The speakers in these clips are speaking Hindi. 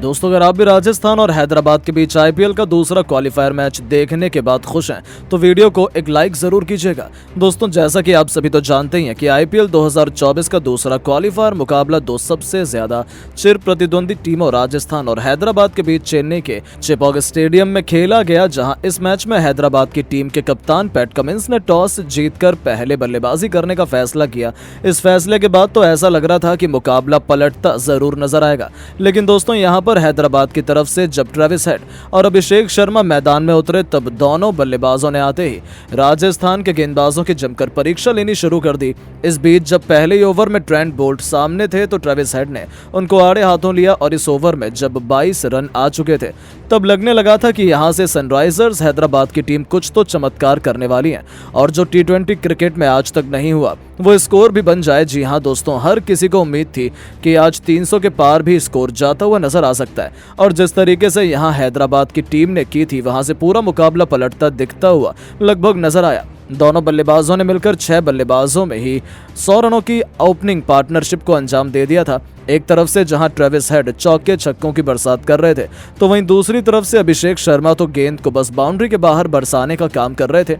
दोस्तों, अगर आप भी राजस्थान और हैदराबाद के बीच आईपीएल का दूसरा क्वालिफायर मैच देखने के बाद खुश हैं तो वीडियो को एक लाइक जरूर कीजिएगा। दोस्तों, जैसा कि आप सभी तो जानते ही हैं कि आईपीएल 2024 का दूसरा क्वालिफायर मुकाबला दो सबसे ज्यादा चिर प्रतिद्वंदी टीमों राजस्थान और हैदराबाद के बीच चेन्नई के चिपॉग स्टेडियम में खेला गया, जहां इस मैच में हैदराबाद की टीम के कप्तान पैट कमिंस ने टॉस जीतकर पहले बल्लेबाजी करने का फैसला किया। इस फैसले के बाद तो ऐसा लग रहा था कि मुकाबला पलटता जरूर नजर आएगा, लेकिन दोस्तों यहाँ पर हैदराबाद की तरफ से जब ट्रेविस हेड और अभिषेक शर्मा मैदान में उतरे तब दोनों बल्लेबाजों ने आते ही राजस्थान के गेंदबाजों की जमकर परीक्षा लेनी शुरू कर दी। इस बीच जब पहले ही ओवर में ट्रेंट बोल्ट सामने थे तो ट्रेविस हेड ने उनको आड़े हाथों लिया और इस ओवर में जब 22 रन आ चुके थे तब लगने लगा था कि यहां से सनराइजर्स हैदराबाद की टीम कुछ तो चमत्कार करने वाली है और जो टी20 क्रिकेट में आज तक नहीं हुआ वो स्कोर भी बन जाए। जी हां दोस्तों, हर किसी को उम्मीद थी कि आज 300 के पार भी स्कोर जाता हुआ नजर आ सकता है और जिस तरीके से यहां हैदराबाद की टीम ने की थी वहां से पूरा मुकाबला पलटता दिखता हुआ लगभग नजर आया। दोनों बल्लेबाजों ने मिलकर 6 बल्लेबाजों में ही 100 रनों की ओपनिंग पार्टनरशिप को अंजाम दे दिया था। एक तरफ से जहां ट्रेविस हेड चौके छक्कों की बरसात कर रहे थे तो वहीं दूसरी तरफ से अभिषेक शर्मा तो गेंद को बस बाउंड्री के बाहर बरसाने का काम कर रहे थे।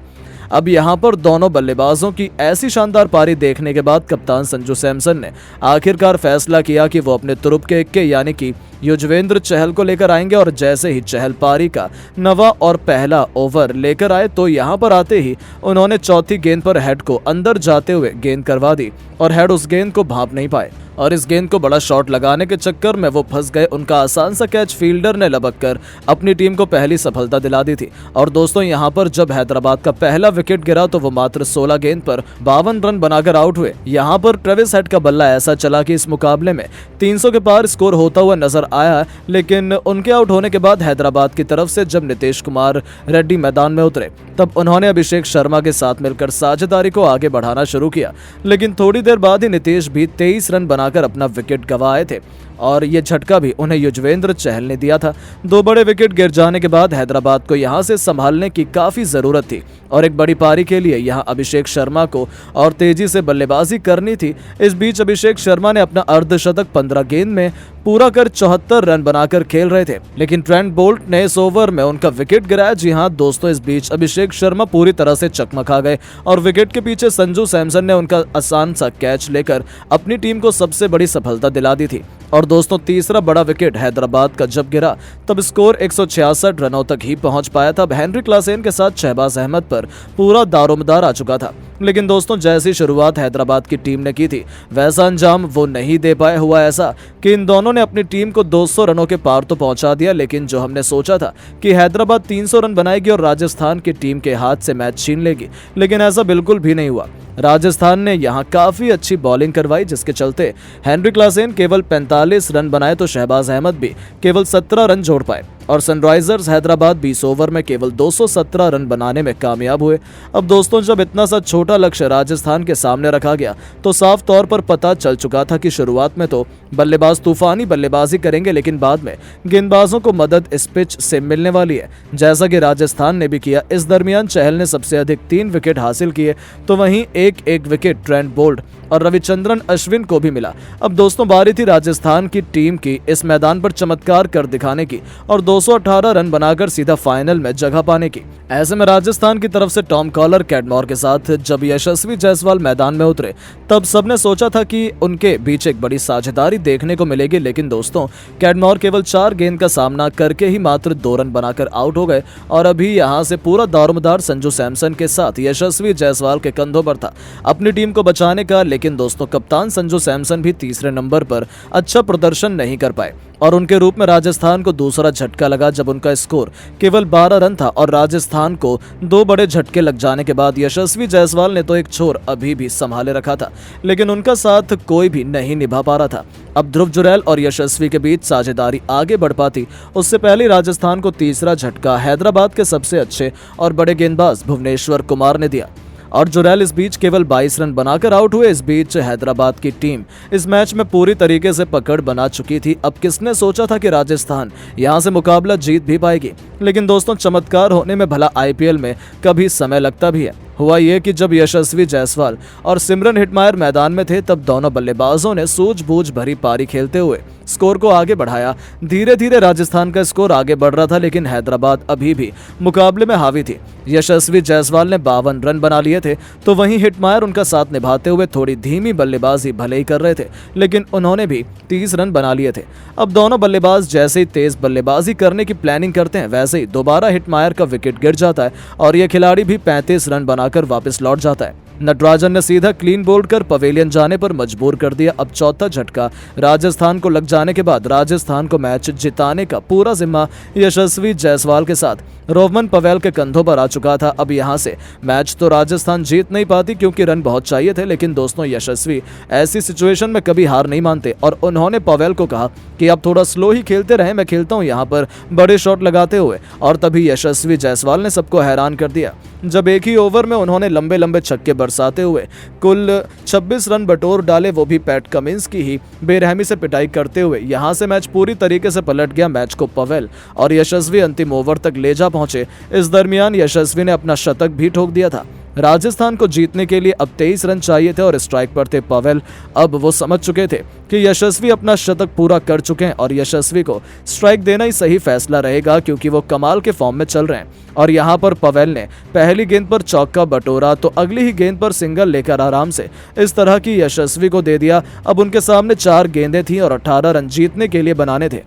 अब यहां पर दोनों बल्लेबाजों की ऐसी शानदार पारी देखने के बाद कप्तान संजू सैमसन ने आखिरकार फैसला किया कि वो अपने तुरुप के इक्के यानी कि युजवेंद्र चहल को लेकर आएंगे और जैसे ही चहल पारी का नवा और पहला ओवर लेकर आए तो यहां पर आते ही उन्होंने चौथी गेंद पर हेड को अंदर जाते हुए गेंद करवा दी और हेड उस गेंद को भांप नहीं पाए और इस गेंद को बड़ा शॉट लगाने के चक्कर में वो फंस गए। उनका आसान सा कैच फील्डर ने लपक कर अपनी टीम को पहली सफलता दिला दी थी। और दोस्तों, यहां पर जब हैदराबाद का पहला विकेट गिरा तो वो मात्र 16 गेंद पर 52 रन बनाकर आउट हुए। यहां पर ट्रेविस हेड का बल्ला ऐसा चला कि इस मुकाबले में 300 के पार स्कोर होता हुआ नजर आया, लेकिन उनके आउट होने के बाद हैदराबाद की तरफ से जब नीतीश कुमार रेड्डी मैदान में उतरे तब उन्होंने अभिषेक शर्मा के साथ मिलकर साझेदारी को आगे बढ़ाना शुरू किया, लेकिन थोड़ी देर बाद ही नीतीश भी 23 रन बनाकर अपना विकेट गंवाए थे और ये झटका भी उन्हें युजवेंद्र चहल ने दिया था। 2 बड़े विकेट गिर जाने के बाद हैदराबाद को यहां से संभालने की काफी जरूरत थी और एक बड़ी पारी के लिए यहां अभिषेक शर्मा को और तेजी से बल्लेबाजी करनी थी। इस बीच अभिषेक शर्मा ने अपना अर्धशतक 15 गेंद में पूरा कर 74 रन बनाकर खेल रहे थे, लेकिन ट्रेंट बोल्ट ने इस ओवर में उनका विकेट गिराया। जी हां दोस्तों, इस बीच अभिषेक शर्मा पूरी तरह से चकमका गए और विकेट के पीछे संजू सैमसन ने उनका आसान सा कैच लेकर अपनी टीम को सबसे बड़ी सफलता दिला दी थी। और दोस्तों, तीसरा बड़ा विकेट हैदराबाद का जब गिरा तब स्कोर 166 रनों तक ही पहुंच पाया था। हेनरी क्लासेन के साथ शहबाज अहमद पर पूरा दारोमदार आ चुका था, लेकिन दोस्तों जैसी शुरुआत हैदराबाद की टीम ने की थी वैसा अंजाम वो नहीं दे पाए। हुआ ऐसा कि इन दोनों ने अपनी टीम को 200 रनों के पार तो पहुंचा दिया, लेकिन जो हमने सोचा था कि हैदराबाद 300 रन बनाएगी और राजस्थान की टीम के हाथ से मैच छीन लेगी, लेकिन ऐसा बिल्कुल भी नहीं हुआ। राजस्थान ने यहां काफी अच्छी बॉलिंग करवाई, जिसके चलते हेनरी क्लासेन केवल 45 रन बनाए तो शहबाज अहमद भी केवल 17 रन जोड़ पाए और सनराइजर्स हैदराबाद 20 ओवर में केवल 217 रन बनाने में कामयाब हुए। अब दोस्तों, जब इतना सा छोटा लक्ष्य राजस्थान के सामने रखा गया तो साफ तौर पर पता चल चुका था कि शुरुआत में तो बल्लेबाज तूफानी बल्लेबाजी करेंगे, लेकिन बाद में गेंदबाजों को मदद इस पिच से मिलने वाली है, जैसा कि राजस्थान ने भी किया। इस दरमियान चहल ने सबसे अधिक 3 विकेट हासिल किए तो वहीं एक विकेट ट्रेंट बोल्ट और रविचंद्रन अश्विन को भी मिला। अब दोस्तों, बारी थी राजस्थान की टीम की इस मैदान पर चमत्कार कर दिखाने की और 218 रन बनाकर सीधा फाइनल में जगह पाने की। ऐसे में राजस्थान की तरफ से टॉम कॉलर कैडमोर के साथ जब यशस्वी जायसवाल मैदान में उतरे तब सबने सोचा था कि उनके बीच एक बड़ी साझेदारी देखने को मिलेगी, लेकिन दोस्तों कैडमोर केवल 4 गेंद का सामना करके ही मात्र 2 रन बनाकर आउट हो गए और अभी यहां से पूरा दारोमदार संजू सैमसन के साथ यशस्वी जायसवाल के कंधों पर था अपनी टीम को बचाने का। लेकिन दोस्तों, कप्तान संजू सैमसन भी तीसरे नंबर पर अच्छा प्रदर्शन नहीं कर पाए और उनके रूप में राजस्थान को दूसरा झटका लगा जब उनका स्कोर केवल 12 रन था और राजस्थान को 2 बड़े झटके लग जाने के बाद यशस्वी जायसवाल ने तो एक छोर अभी भी संभाले रखा था, लेकिन उनका साथ कोई भी नहीं निभा पा रहा था। अब ध्रुव जुरैल और यशस्वी के बीच साझेदारी आगे बढ़ पाती उससे पहले राजस्थान को तीसरा झटका हैदराबाद के सबसे अच्छे और बड़े गेंदबाज भुवनेश्वर कुमार ने दिया और जुरैल इस बीच केवल 22 रन बनाकर आउट हुए। इस बीच हैदराबाद की टीम इस मैच में पूरी तरीके से पकड़ बना चुकी थी। अब किसने सोचा था कि राजस्थान यहां से मुकाबला जीत भी पाएगी, लेकिन दोस्तों चमत्कार होने में भला आईपीएल में कभी समय लगता भी है। हुआ ये कि जब यशस्वी जायसवाल और सिमरन हेटमायर मैदान में थे तब दोनों बल्लेबाजों ने सूझबूझ भरी पारी खेलते हुए स्कोर को आगे बढ़ाया। धीरे धीरे राजस्थान का स्कोर आगे बढ़ रहा था, लेकिन हैदराबाद अभी भी मुकाबले में हावी थी। यशस्वी जायसवाल ने 52 रन बना लिए थे, तो वहीं हेटमायर उनका साथ निभाते हुए थोड़ी धीमी बल्लेबाजी भले ही कर रहे थे, लेकिन उन्होंने भी 30 रन बना लिए थे। अब दोनों बल्लेबाज जैसे ही तेज बल्लेबाजी करने की प्लानिंग करते हैं, वैसे ही दोबारा हेटमायर का विकेट गिर जाता है और यह खिलाड़ी भी 35 रन बनाकर वापस लौट जाता है। नटराजन ने सीधा क्लीन बोल्ड कर पवेलियन जाने पर मजबूर कर दिया। अब चौथा झटका राजस्थान को लग जाने के बाद राजस्थान को मैच जिताने का पूरा जिम्मा यशस्वी जायसवाल के साथ रोहमन पवेल के कंधों पर आ चुका था। अब यहां से मैच तो राजस्थान जीत नहीं पाती क्योंकि रन बहुत चाहिए थे, लेकिन दोस्तों यशस्वी ऐसी सिचुएशन में कभी हार नहीं मानते और उन्होंने पवेल को कहा कि आप थोड़ा स्लो ही खेलते रहे, मैं खेलता हूं यहाँ पर बड़े शॉट लगाते हुए। और तभी यशस्वी जायसवाल ने सबको हैरान कर दिया जब एक ही ओवर में उन्होंने लंबे लंबे छक्के बरसाते हुए कुल 26 रन बटोर डाले, वो भी पैट कमिंस की ही बेरहमी से पिटाई करते हुए। यहां से मैच पूरी तरीके से पलट गया। मैच को पवेल और यशस्वी अंतिम ओवर तक ले जा पहुंचे। इस दरमियान यशस्वी ने अपना शतक भी ठोक दिया था। राजस्थान को जीतने के लिए अब 23 रन चाहिए थे और स्ट्राइक पर थे पवेल। अब वो समझ चुके थे कि यशस्वी अपना शतक पूरा कर चुके हैं और यशस्वी को स्ट्राइक देना ही सही फैसला रहेगा क्योंकि वो कमाल के फॉर्म में चल रहे हैं। और यहाँ पर पवेल ने पहली गेंद पर चौका बटोरा तो अगली ही गेंद पर सिंगल लेकर आराम से इस तरह की यशस्वी को दे दिया। अब उनके सामने 4 गेंदें थीं और 18 रन जीतने के लिए बनाने थे।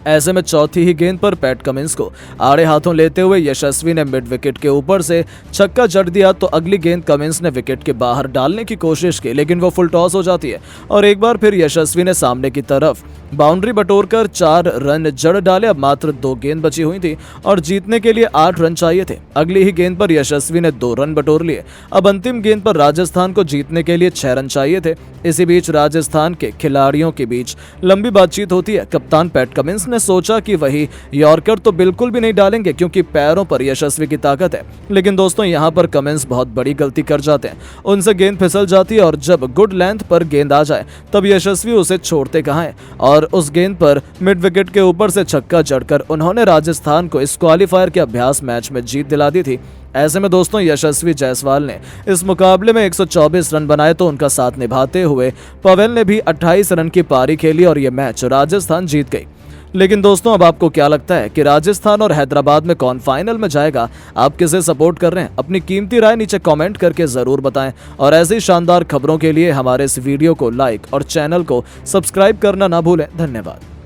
ऐसे में चौथी ही गेंद पर पैट कमिंस को आड़े हाथों लेते हुए यशस्वी ने मिड विकेट के ऊपर से छक्का जड़ दिया तो अगली गेंद कमिंस ने विकेट के बाहर डालने की कोशिश की, लेकिन वो फुल टॉस हो जाती है और एक बार फिर यशस्वी ने सामने की तरफ बाउंड्री बटोरकर 4 रन जड़ डाले। अब मात्र 2 गेंद बची हुई थी और जीतने के लिए 8 रन चाहिए थे। अगली ही गेंद पर यशस्वी ने 2 रन बटोर लिए। अब अंतिम गेंद पर राजस्थान को जीतने के लिए 6 रन चाहिए थे। इसी बीच राजस्थान के खिलाड़ियों के बीच लंबी बातचीत होती है। कप्तान पैट कमिंस ने सोचा कि वही यॉर्कर तो बिल्कुल भी नहीं डालेंगे क्योंकि पैरों पर यशस्वी की ताकत है, लेकिन दोस्तों यहां पर कमिंस बहुत बड़ी गलती कर जाते हैं। उनसे गेंद फिसल जाती है और जब गुड लेंथ पर गेंद आ जाए तब यशस्वी उसे छोड़ते कहां हैं और उस गेंद पर मिड विकेट के ऊपर से छक्का जड़कर उन्होंने राजस्थान को इस क्वालीफायर के अभ्यास मैच में जीत दिला दी थी। ऐसे में दोस्तों यशस्वी जायसवाल ने इस मुकाबले में 124 रन बनाए तो उनका साथ निभाते हुए पवेल ने भी 28 रन की पारी खेली और यह मैच राजस्थान जीत गई। लेकिन दोस्तों अब आपको क्या लगता है कि राजस्थान और हैदराबाद में कौन फाइनल में जाएगा? आप किसे सपोर्ट कर रहे हैं? अपनी कीमती राय नीचे कमेंट करके जरूर बताएं और ऐसी शानदार खबरों के लिए हमारे इस वीडियो को लाइक और चैनल को सब्सक्राइब करना ना भूलें। धन्यवाद।